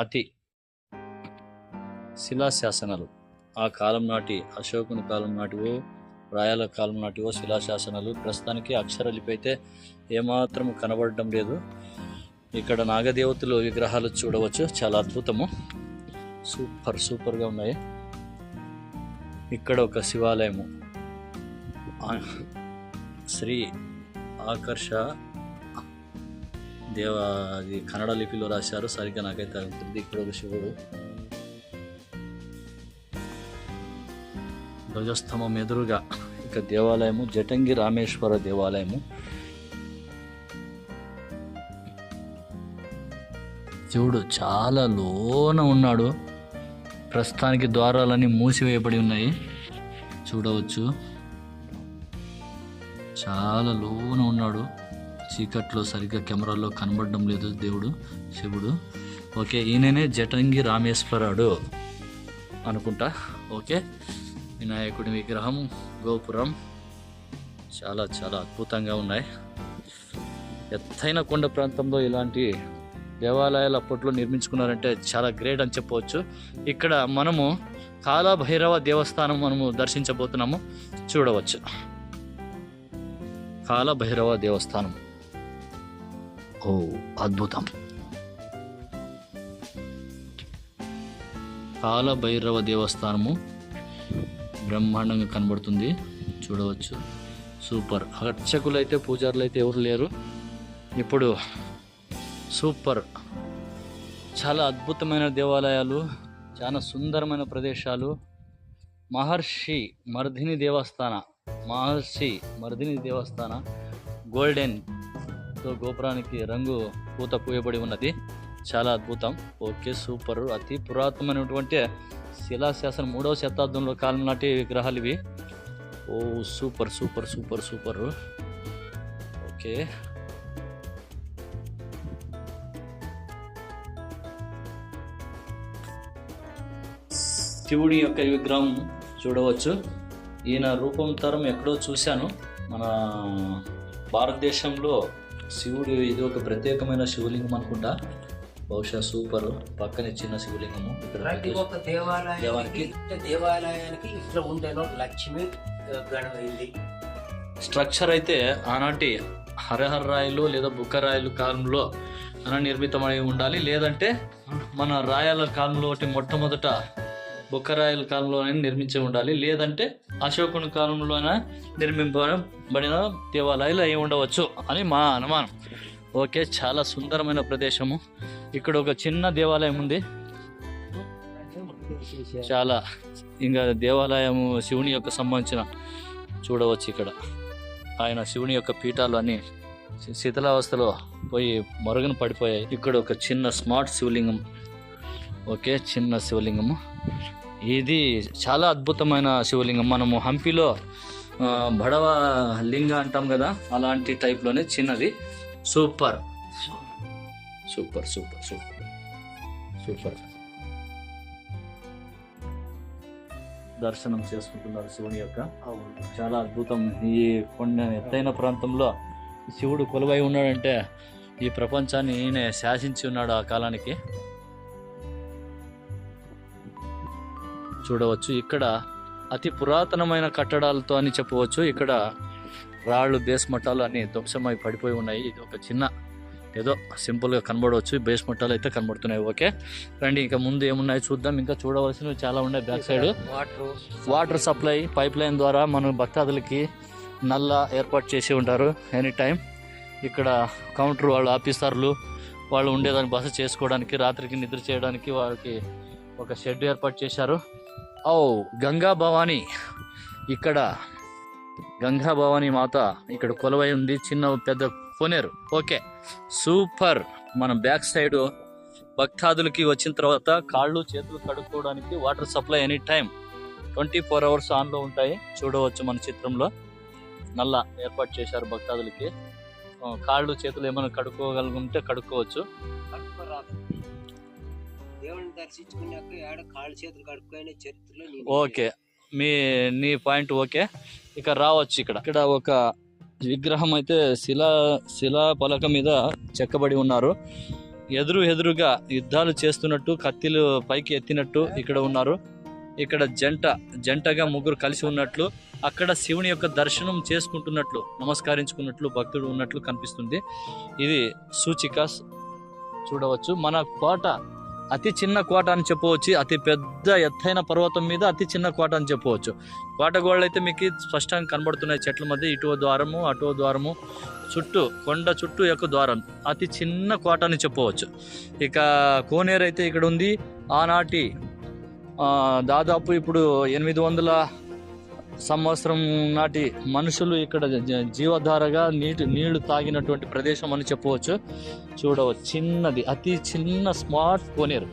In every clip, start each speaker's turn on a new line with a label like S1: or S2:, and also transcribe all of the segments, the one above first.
S1: అతి శిలాశాసనాలు ఆ కాలం నాటి అశోకుని కాలం నాటివో రాయల కాలం నాటివో శిలాశాసనాలు. ప్రస్తుతానికి అక్షరలిపి అయితే ఏమాత్రం కనబడడం లేదు. ఇక్కడ నాగదేవతలు విగ్రహాలు చూడవచ్చు, చాలా అద్భుతము, సూపర్గా ఉన్నాయి. ఇక్కడ ఒక శివాలయము, శ్రీ ఆకర్ష అది కన్నడ లిపిలో రాశారు, సరిగ్గా నాకైతే అనిపిస్తుంది. ఇక్కడ ఒక శివుడు, ధ్వజస్తంభం ఎదురుగా ఇక దేవాలయము, జటంగి రామేశ్వర దేవాలయము. శివుడు చాలా లోన ఉన్నాడు. ప్రస్తుతానికి ద్వారాలన్నీ మూసివేయబడి ఉన్నాయి, చూడవచ్చు. చాలా లోన ఉన్నాడు, చీకట్లో సరిగ్గా కెమెరాలో కనబడడం లేదు దేవుడు శివుడు. ఓకే, ఈయననే జటంగి రామేశ్వరుడు అనుకుంటా. ఓకే, వినాయకుడి విగ్రహం, గోపురం చాలా అద్భుతంగా ఉన్నాయి. ఎత్తైన కొండ ప్రాంతంలో ఇలాంటి దేవాలయాలు అప్పట్లో నిర్మించుకున్నారంటే చాలా గ్రేట్ అని చెప్పవచ్చు. ఇక్కడ మనము కాలభైరవ దేవస్థానం మనము దర్శించబోతున్నాము, చూడవచ్చు. కాలభైరవ దేవస్థానం, ఓ అద్భుతం. కాలభైరవ దేవస్థానము బ్రహ్మాండంగా కనబడుతుంది, చూడవచ్చు. సూపర్. అర్చకులు అయితే పూజారులు అయితే ఎవరు లేరు ఇప్పుడు. సూపర్, చాలా అద్భుతమైన దేవాలయాలు, చాలా సుందరమైన ప్రదేశాలు. మహర్షి మర్దిని దేవస్థాన గోల్డెన్ తో గోపురానికి రంగు పూత పూయబడి ఉన్నది, చాలా అద్భుతం. Okay, super. అతి పురాతనమైనటువంటి శిలాశాసనం, 3వ శతాబ్దంలో కాలం నాటి విగ్రహాలు ఇవి. ఓ సూపర్. ఓకే, శివుడి యొక్క విగ్రహం చూడవచ్చు. ఈయన రూపాంతరం ఎక్కడో చూశాను, మన భారతదేశంలో శివుడు ఇది ఒక ప్రత్యేకమైన శివలింగం అనుకుంటా, బహుశా. సూపర్. పక్కనే చిన్న శివలింగము.
S2: ఇక్కడ దేవాలయానికి ఇట్లా ఉండేనో లక్ష్మి గణమైంది.
S1: స్ట్రక్చర్ అయితే ఆనాటి హరహర రాయలు లేదా బుక్కరాయలు కాలంలో నిర్మితమై ఉండాలి, లేదంటే మన రాయల కాలంలో మొట్టమొదట బుక్కరాయల కాలంలోనే నిర్మించి ఉండాలి, లేదంటే అశోకుని కాలంలోనే నిర్మింపబడిన దేవాలయాలు అయి ఉండవచ్చు అని మా అనుమానం. ఓకే, చాలా సుందరమైన ప్రదేశము. ఇక్కడ ఒక చిన్న దేవాలయం ఉంది, చాలా. ఇంకా దేవాలయము శివుని యొక్క సంబంధించిన చూడవచ్చు. ఇక్కడ ఆయన శివుని యొక్క పీఠాలు అన్ని శిథిలావస్థలో పోయి మరుగున పడిపోయాయి. ఇక్కడ ఒక చిన్న స్మార్ట్ శివలింగం. ఓకే, చిన్న శివలింగము. ఇది చాలా అద్భుతమైన శివలింగం. మనము హంపిలో బడవ లింగ అంటాం కదా, అలాంటి టైప్లోనే చిన్నది. సూపర్. దర్శనం చేసుకుంటున్నారు శివుని యొక్క, చాలా అద్భుతం. ఈ కొండ ఎత్తైన ప్రాంతంలో శివుడు కొలువై ఉన్నాడంటే ఈ ప్రపంచాన్ని ఈయన శాసించి ఉన్నాడు ఆ కాలానికి, చూడవచ్చు. ఇక్కడ అతి పురాతనమైన కట్టడాలతో అని చెప్పవచ్చు. ఇక్కడ రాళ్ళు, బేస్మట్టాలు అన్ని ధ్వంసమై పడిపోయి ఉన్నాయి. ఇది ఒక చిన్న ఏదో సింపుల్గా కనబడవచ్చు, బేస్మట్టాలు అయితే కనబడుతున్నాయి. ఓకే రండి, ఇంకా ముందు ఏమున్నాయి చూద్దాం. ఇంకా చూడవలసినవి చాలా ఉన్నాయి. Back side water supply pipe line ద్వారా మన భక్తాదులకి నల్ల ఏర్పాటు చేసి ఉంటారు ఎనీ టైం. ఇక్కడ కౌంటర్ వాళ్ళు, ఆఫీసర్లు వాళ్ళు ఉండేదాన్ని బస చేసుకోవడానికి, రాత్రికి నిద్ర చేయడానికి వాళ్ళకి ఒక షెడ్ ఏర్పాటు చేశారు. గంగా భవానీ, ఇక్కడ గంగా భవానీ మాత ఇక్కడ కొలువై ఉంది, చిన్న పెద్ద కోనేరు. Okay, super. మనం బ్యాక్ సైడ్ భక్తాదులకి వచ్చిన తర్వాత కాళ్ళు చేతులు కడుక్కోవడానికి water supply any time 24 hours ఆన్లో ఉంటాయి, చూడవచ్చు. మన చిత్రంలో నల్ల ఏర్పాటు చేశారు భక్తాదులకి. కాళ్ళు చేతులు ఏమైనా కడుక్కోగలుగుంటే కడుక్కోవచ్చు. ఓకే, నీ పాయింట్ ఓకే. ఇక రావచ్చు. ఇక్కడ ఒక విగ్రహం అయితే శిలా పలక మీద చెక్కబడి ఉన్నారు. ఎదురుగా యుద్ధాలు చేస్తున్నట్టు, కత్తిలు పైకి ఎత్తినట్టు ఇక్కడ ఉన్నారు. ఇక్కడ జంటగా ముగ్గురు కలిసి ఉన్నట్లు, అక్కడ శివుని యొక్క దర్శనం చేసుకుంటున్నట్లు, నమస్కరించుకున్నట్లు భక్తుడు ఉన్నట్లు కనిపిస్తుంది. ఇది సూచిక చూడవచ్చు. మన కోట అతి చిన్న కోట అని చెప్పవచ్చు. అతి పెద్ద ఎత్తైన పర్వతం మీద అతి చిన్న కోట అని చెప్పవచ్చు. కోట గోడలు అయితే మీకు స్పష్టంగా కనబడుతున్నాయి. చెట్ల మధ్య ఇటో ద్వారము అటో ద్వారము, చుట్టూ కొండ చుట్టూ యొక్క ద్వారం. అతి చిన్న కోట అని చెప్పవచ్చు. ఇక కోనేరు అయితే ఇక్కడ ఉంది. ఆనాటి దాదాపు ఇప్పుడు 800 సంవత్సరం నాటి మనుషులు ఇక్కడ జీవధారగా నీళ్లు తాగినటువంటి ప్రదేశం అని చెప్పవచ్చు. చూడవచ్చు, చిన్నది, అతి చిన్న స్మార్ట్ కోనేరు,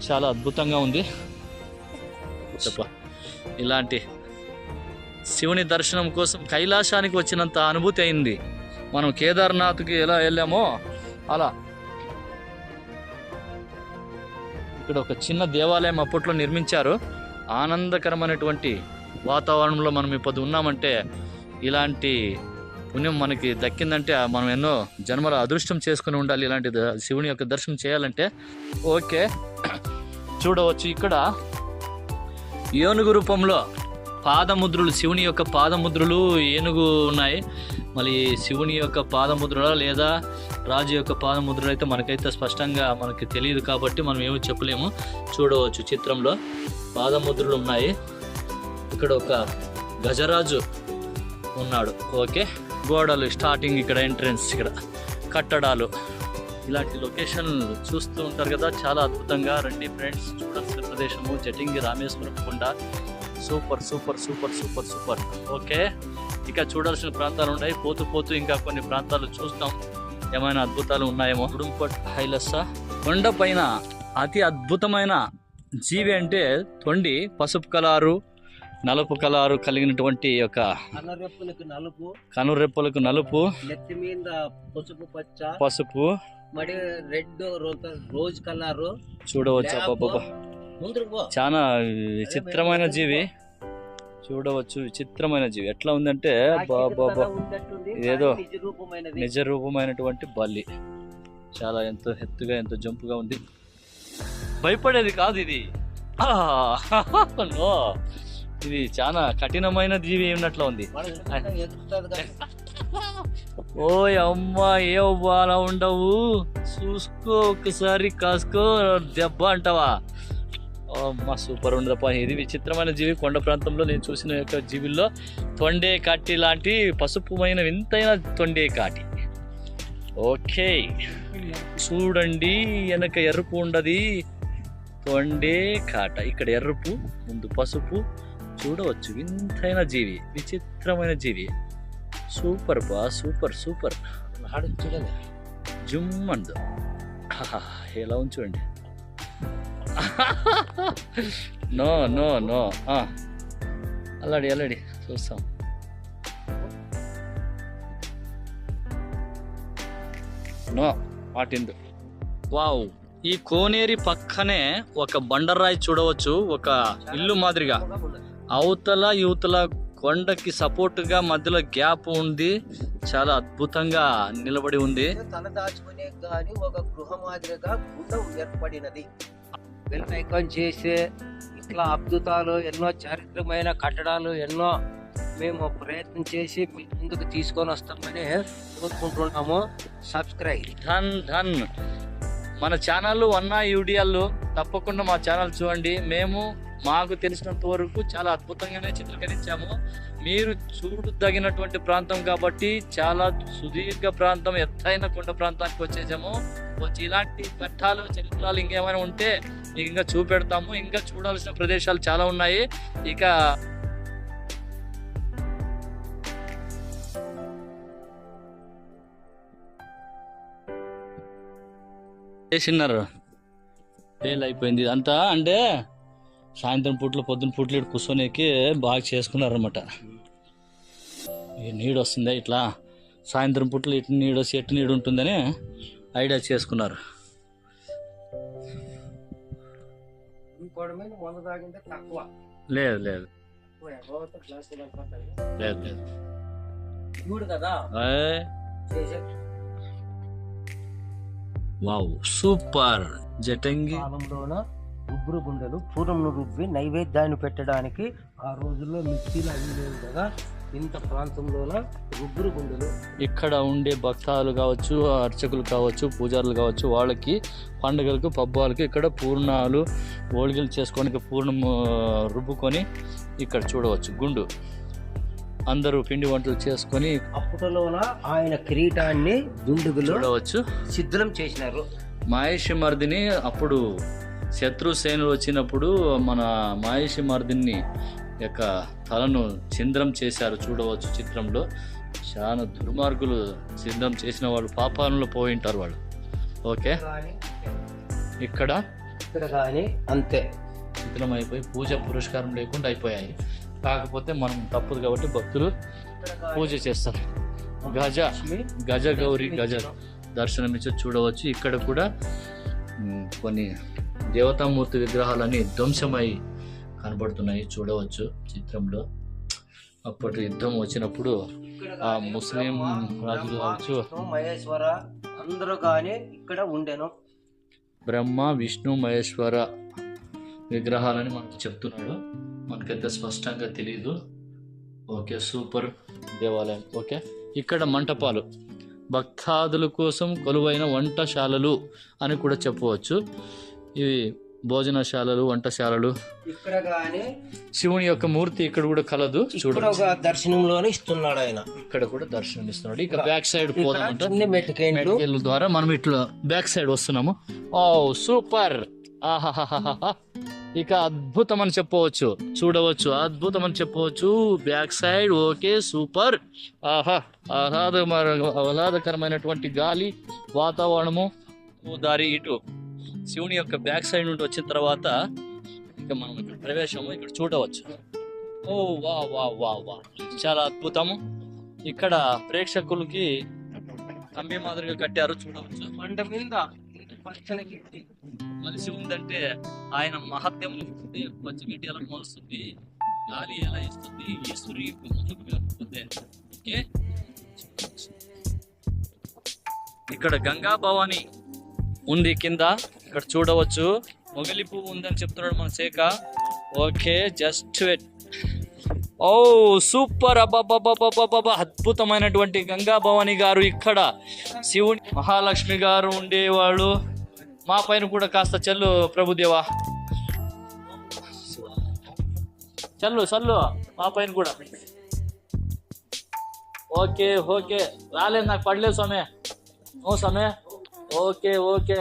S1: చాలా అద్భుతంగా ఉంది. ఇలాంటి శివుని దర్శనం కోసం కైలాసానికి వచ్చినంత అనుభూతి అయింది. మనం కేదార్నాథ్కి ఎలా వెళ్ళామో అలా ఇక్కడ ఒక చిన్న దేవాలయం అప్పట్లో నిర్మించారు. ఆనందకరమైనటువంటి వాతావరణంలో మనం ఇప్పుడు ఉన్నామంటే, ఇలాంటి పుణ్యం మనకి దక్కిందంటే మనం ఎన్నో జన్మల అదృష్టం చేసుకుని ఉండాలి ఇలాంటి శివుని యొక్క దర్శనం చేయాలంటే. ఓకే, చూడవచ్చు ఇక్కడ ఏనుగు రూపంలో పాదముద్రలు, శివుని యొక్క పాదముద్రలు ఏనుగు ఉన్నాయి. మళ్ళీ శివుని యొక్క పాదముద్రల లేదా రాజు యొక్క పాదముద్రలు అయితే మనకైతే స్పష్టంగా మనకి తెలియదు కాబట్టి మనం ఏమీ చెప్పలేము. చూడవచ్చు చిత్రంలో పాదముద్రలు ఉన్నాయి. ఇక్కడ ఒక గజరాజు ఉన్నాడు. ఓకే, గోడలు స్టార్టింగ్, ఇక్కడ ఎంట్రన్స్, ఇక్కడ కట్టడాలు, ఇలాంటి లొకేషన్ చూస్తూ ఉంటారు కదా, చాలా అద్భుతంగా. రండి ఫ్రెండ్స్, చూడాల్సిన ప్రదేశము జటింగి రామేశ్వరం కొండ. Super super super super super. Okay, ఇక చూడాల్సిన ప్రాంతాలు ఉన్నాయి. పోతూ ఇంకా కొన్ని ప్రాంతాలు చూస్తాం, ఏమైనా అద్భుతాలు ఉన్నాయేమో. ఉడుంపట్ హైలస్స కొండ పైన అతి అద్భుతమైన జీవి అంటే తొండి. పసుపు కలారు, నలుపు కలారు కలిగినటువంటి యొక్క కనురెప్పలకు నలుపు,
S2: నెత్తి మీద పసుపు పచ్చ,
S1: పసుపు
S2: మరి రెడ్ రోజ్ కలర్.
S1: చూడవచ్చు, అబ్బబ్బబ్బా, చాలా విచిత్రమైన జీవి. చూడవచ్చు, విచిత్రమైన జీవి ఎట్లా ఉందంటే బాబా, ఇదేదో నిజ రూపమైనటువంటి బల్లి. చాలా ఎంతో ఎత్తుగా, ఎంతో జంపుగా ఉంది. భయపడేది కాదు ఇది. నో, ఇది చాలా కఠినమైన జీవి ఉన్నట్లు ఉంది. ఓయ్ అమ్మా, ఏ అవ్వా అలా ఉండవు, చూసుకో ఒకసారి, కాసుకో, దెబ్బ అంటావా? అమ్మా, సూపర్ ఉండదప్ప. ఇది విచిత్రమైన జీవి. కొండ ప్రాంతంలో నేను చూసిన యొక్క జీవుల్లో తొండే కాటి లాంటి పసుపుమైన వింతైన తొండే కాటి. ఓకే, చూడండి, వెనక ఎరుపు ఉండదు, తొండే కాట. ఇక్కడ ఎరుపు, ముందు పసుపు. చూడవచ్చు, వింతైన జీవి, విచిత్రమైన జీవి. సూపర్ బా, సూపర్ సూపర్.
S2: చూడండి,
S1: జుమ్మందు ఎలా ఉంది చూడండి. నో నో నో, అల్లాడి చూస్తాం. నో మాటిందు. వావ్, ఈ కోనేరి పక్కనే ఒక బండరాయి చూడవచ్చు, ఒక ఇల్లు మాదిరిగా. అవతల యువతల కొండకి సపోర్ట్గా మధ్యలో గ్యాప్ ఉంది. చాలా అద్భుతంగా నిలబడి ఉంది.
S2: తల దాచుకునే గాని ఒక గృహ మాదిరిగా గుండం ఏర్పడినది. వెల్కం చేసే ఇట్లా అద్భుతాలు, ఎన్నో చారిత్రమైన కట్టడాలు ఎన్నో మేము ప్రయత్నం చేసి ముందుకు తీసుకొని వస్తామని కోరుకుంటున్నాము. సబ్స్క్రైబ్
S1: ధన్. మన ఛానల్ వన్నా యూడియాలు తప్పకుండా మా ఛానల్ చూడండి. మేము మాకు తెలిసినంత వరకు చాలా అద్భుతంగానే చిత్రీకరించాము. మీరు చూడదగినటువంటి ప్రాంతం కాబట్టి చాలా సుదీర్ఘ ప్రాంతం, ఎత్తైన కొండ ప్రాంతానికి వచ్చేసాము. వచ్చి ఇలాంటి ఘట్టాలు, చరిత్రలు ఇంకేమైనా ఉంటే మీకు ఇంకా చూపెడతాము. ఇంకా చూడాల్సిన ప్రదేశాలు చాలా ఉన్నాయి. ఇక చేసినారు, ఫెయిల్ అయిపోయింది అంతా. అంటే సాయంత్రం పూట్లు, పొద్దున్న పూట్లు ఇటు కూర్చొనికి బాగా చేసుకున్నారనమాట. నీడు వస్తుందా ఇట్లా, సాయంత్రం పూట్లు ఇటు నీడు వచ్చి ఎటు నీడు ఉంటుందని ఐడియా చేసుకున్నారు. లేదు లేదు లేదు లేదు
S2: కదా
S1: వావ్ సూపర్. జటంగి
S2: కాలంలోన రుబ్బురు గుండెలు పూర్ణంను రుబ్బి నైవేద్యాన్ని పెట్టడానికి ఆ రోజుల్లో మిక్సీలు అవి లేవు కదా, ఇంత ప్రాంతంలోన రుబ్బురు గుండెలు.
S1: ఇక్కడ ఉండే భక్తాలు కావచ్చు, అర్చకులు కావచ్చు, పూజారులు కావచ్చు, వాళ్ళకి పండుగలకు పబ్బాలకు ఇక్కడ పూర్ణాలు ఓలిగలు చేసుకోవడానికి పూర్ణం రుబ్బుకొని ఇక్కడ చూడవచ్చు. గుండు అందరూ పిండి వంటలు చేసుకొని
S2: అప్పటిలోన ఆయన కిరీటాన్ని దుండుగులు
S1: చూడవచ్చు.
S2: సిద్ధం చేసినారు.
S1: మహిషమర్దిని అప్పుడు శత్రుసేనులు వచ్చినప్పుడు మన మహిషమర్దిని యొక్క తలను ఛిద్రం చేశారు చూడవచ్చు చిత్రంలో. చాలా దుర్మార్గులు ఛిద్రం చేసిన వాళ్ళు పాపాలలో పోయి ఉంటారు వాళ్ళు. ఓకే, ఇక్కడ
S2: కానీ అంతే
S1: చిత్రం అయిపోయి పూజ పురస్కారం లేకుండా అయిపోయాయి. కాకపోతే మనం తప్పదు కాబట్టి భక్తులు పూజ చేస్తారు. గజ గౌరి గజ దర్శనమిచ్చి చూడవచ్చు. ఇక్కడ కూడా కొన్ని దేవతామూర్తి విగ్రహాలని ధ్వంసమై కనబడుతున్నాయి చూడవచ్చు చిత్రంలో. అప్పటి యుద్ధం వచ్చినప్పుడు ఆ ముస్లిం రాజులు కావచ్చు,
S2: మహేశ్వర అందరూ కానీ ఇక్కడ ఉండెను.
S1: బ్రహ్మ విష్ణు మహేశ్వర విగ్రహాలని మనకు చెప్తున్నాడు. మనకైతే స్పష్టంగా తెలియదు. ఓకే, సూపర్ దేవాలయం. ఓకే, ఇక్కడ మంటపాలు భక్తాదుల కోసం కొలువైన వంటశాలలు అని కూడా చెప్పవచ్చు. ఇవి భోజనశాలలు, వంటశాలలు.
S2: ఇక్కడ కానీ
S1: శివుని యొక్క మూర్తి ఇక్కడ కూడా కలదు చూడండి.
S2: దర్శనంలోనే ఇస్తున్నాడు ఆయన.
S1: ఇక్కడ కూడా దర్శనం ఇస్తున్నాడు. ఇక బ్యాక్ సైడ్ పోదామంటే
S2: మెట్టికేళ్ళు
S1: ద్వారా మనం ఇట్లా బ్యాక్ సైడ్ వస్తున్నాము. ఓ సూపర్, ఆహాహాహా. ఇక అద్భుతం అని చెప్పవచ్చు చూడవచ్చు, అద్భుతం అని చెప్పవచ్చు బ్యాక్ సైడ్. Okay, super. ఆహా, ఆహ్లాదకరమైనటువంటి గాలి, వాతావరణము. దారి ఇటు శివుని యొక్క బ్యాక్ సైడ్ నుండి వచ్చిన తర్వాత ఇక మనం ఇక్కడ ప్రవేశము ఇక్కడ చూడవచ్చు. ఓ వా వా వా వా, చాలా అద్భుతము. ఇక్కడ ప్రేక్షకులకి కంబి మాదిరిగా కట్టారు చూడవచ్చు.
S2: మంట మీద పచ్చని గిట్టి
S1: మనిషి ఉందంటే ఆయన మహత్యం పచ్చిగడ్డి ఎలా మోస్తుంది, గాలి ఎలా ఇస్తుంది, ఈశ్వరి ఓకే. ఇక్కడ గంగా భవాని ఉంది కింద, ఇక్కడ చూడవచ్చు. మొగలి పువ్వు ఉందని చెప్తున్నాడు మన శాఖ. Okay, just wait. Oh super, అబ్బాబ్బాబ్బాబ్బాబ్బా, అద్భుతమైనటువంటి గంగా భవాని గారు. ఇక్కడ శివుని మహాలక్ష్మి గారు ఉండేవాళ్ళు. మా పైన కూడా కాస్త చల్లు ప్రభుదేవా, చల్లు చల్లు మా పైన కూడా. ఓకే ఓకే, రాలేదు నాకు పడలేదు స్వామి. ఓ స్వామి, ఓకే ఓకే.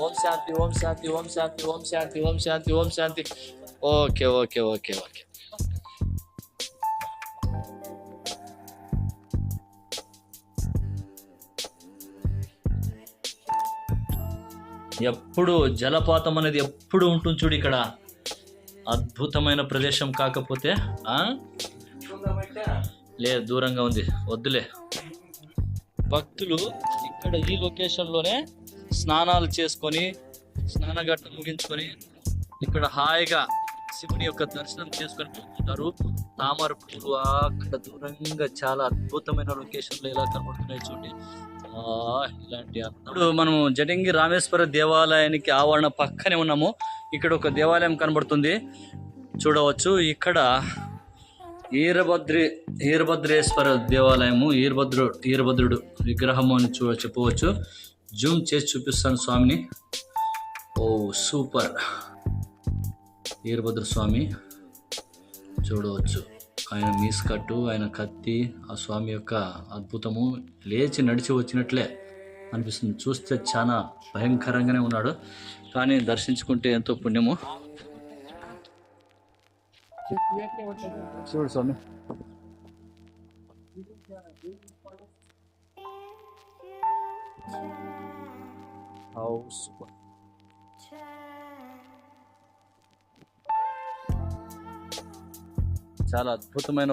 S1: ఓం శాంతి, ఓం శాంతి, ఓం శాంతి, ఓం శాంతి, ఓం శాంతి, ఓం శాంతి. Okay okay okay okay. ఎప్పుడు జలపాతం అనేది ఎప్పుడు ఉంటుంది చూడు ఇక్కడ. అద్భుతమైన ప్రదేశం. కాకపోతే లేదు, దూరంగా ఉంది, వద్దులే. భక్తులు ఇక్కడ ఈ లొకేషన్లోనే స్నానాలు చేసుకొని స్నానఘట్ట ముగించుకొని ఇక్కడ హాయిగా శివుని యొక్క దర్శనం చేసుకొని పోతుంటారు. తామర పూలు అక్కడ దూరంగా చాలా అద్భుతమైన లొకేషన్లో ఎలా కనబడుతున్నాయి చూడండి. ఇలాంటి ఇప్పుడు మనము జటంగి రామేశ్వర దేవాలయానికి ఆవరణ పక్కనే ఉన్నాము. ఇక్కడ ఒక దేవాలయం కనబడుతుంది చూడవచ్చు. ఇక్కడ ఈరభద్రేశ్వర దేవాలయము, ఈరభద్రుడు విగ్రహము అని చెప్పవచ్చు. జూమ్ చేసి చూపిస్తాను స్వామిని. ఓ సూపర్, ఈరభద్ర స్వామి చూడవచ్చు. ఆయన మీస్కట్టు, ఆయన కత్తి, ఆ స్వామి యొక్క అద్భుతము. లేచి నడిచి వచ్చినట్లే అనిపిస్తుంది. చూస్తే చాలా భయంకరంగానే ఉన్నాడు, కానీ దర్శించుకుంటే ఎంతో పుణ్యము. చూడు స్వామి. సూపర్. చాలా అద్భుతమైన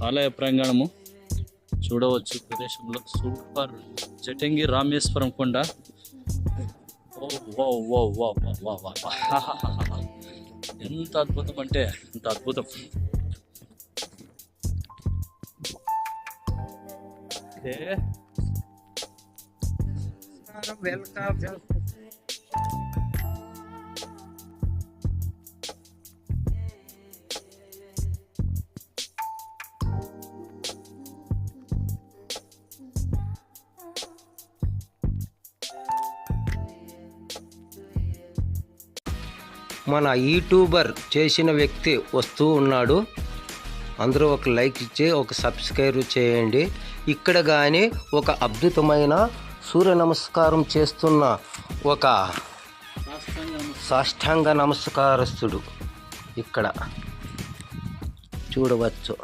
S1: ఆలయ ప్రాంగణము చూడవచ్చు ప్రదేశంలో. సూపర్. జటంగి రామేశ్వరం కొండ. ఎంత అద్భుతం అంటే ఎంత అద్భుతం.
S2: వెల్కమ్. మన యూట్యూబర్ చేసిన వ్యక్తి వస్తూ ఉన్నాడు. అందరూ ఒక లైక్ ఇచ్చి ఒక సబ్స్క్రైబ్ చేయండి. ఇక్కడ కానీ ఒక అద్భుతమైన సూర్య నమస్కారం చేస్తున్న ఒక సాష్టాంగ నమస్కారస్తుడు ఇక్కడ చూడవచ్చు.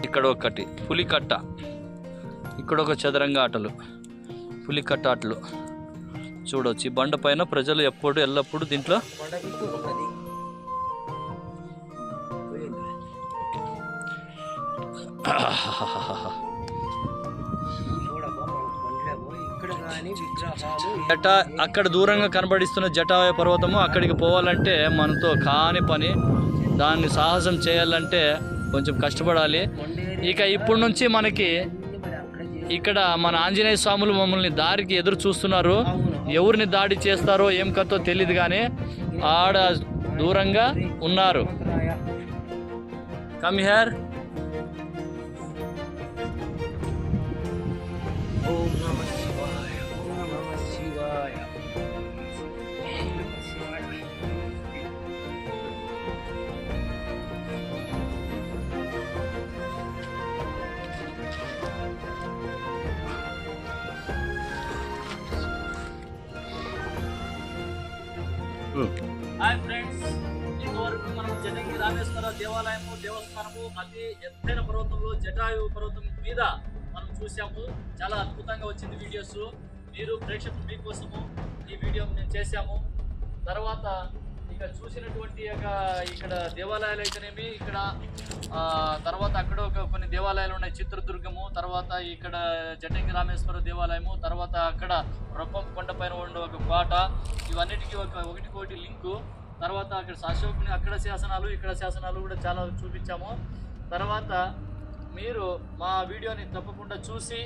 S1: ఇక్కడ ఒకటి పులికట్ట, ఇక్కడ ఒక చదరంగ ఆటలు, పులికట్ట ఆటలు చూడవచ్చు. ఈ బండ పైన ప్రజలు ఎల్లప్పుడూ దీంట్లో అక్కడ దూరంగా కనబడిస్తున్న జటాయ పర్వతము, అక్కడికి పోవాలంటే మనతో కాని పని. దాన్ని సాహసం చేయాలంటే కొంచెం కష్టపడాలి. ఇక ఇప్పటి నుంచి మనకి ఇక్కడ మన ఆంజనేయ స్వాములు మమ్మల్ని దారికి ఎదురు చూస్తున్నారు. ఎవరిని దాడి చేస్తారో ఏం కథో తెలియదు, కానీ ఆడ దూరంగా ఉన్నారు. Come here.
S2: ఓం నమః శివాయ, ఓం నమః శివాయ.
S1: హాయ్ ఫ్రెండ్స్, ఇంతవరకు మనం జటంగి రామేశ్వర దేవస్థానము అతి ఎత్తైన పర్వతంలో జటాయు పర్వతం మీద మనం చూసాము. చాలా అద్భుతంగా వచ్చింది వీడియోస్. మీరు ప్రేక్షకులు మీకోసము ఈ వీడియో మేము చేశాము. తర్వాత ఇక చూసినటువంటి ఇక్కడ దేవాలయాలు అయితేనేమి, ఇక్కడ తర్వాత అక్కడ కొన్ని దేవాలయాలు ఉన్నాయి. చిత్రదుర్గము, తర్వాత ఇక్కడ జటంగి రామేశ్వర దేవాలయము, తర్వాత అక్కడ రొప్పం కొండపైన ఉండే ఒక కోట. ఇవన్నిటికీ ఒకటికొకటి లింకు. తర్వాత అక్కడ అశోకుని అక్కడ శాసనాలు, ఇక్కడ శాసనాలు కూడా చాలా చూపించాము. తర్వాత మీరు మా వీడియోని తప్పకుండా చూసి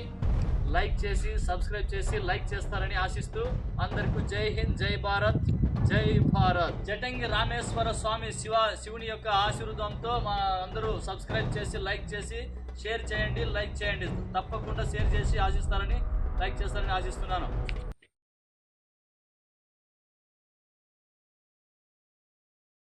S1: లైక్ చేసి సబ్స్క్రైబ్ చేసి లైక్ చేస్తారని ఆశిస్తూ అందరికీ జై హింద్, జై భారత్, జై భారత్. జటంగి రామేశ్వర స్వామి శివుని యొక్క ఆశీర్వాదంతో మా అందరూ సబ్స్క్రైబ్ చేసి లైక్ చేసి షేర్ చేయండి, లైక్ చేయండి. తప్పకుండా షేర్ చేసి లైక్ చేస్తారని ఆశిస్తున్నాను.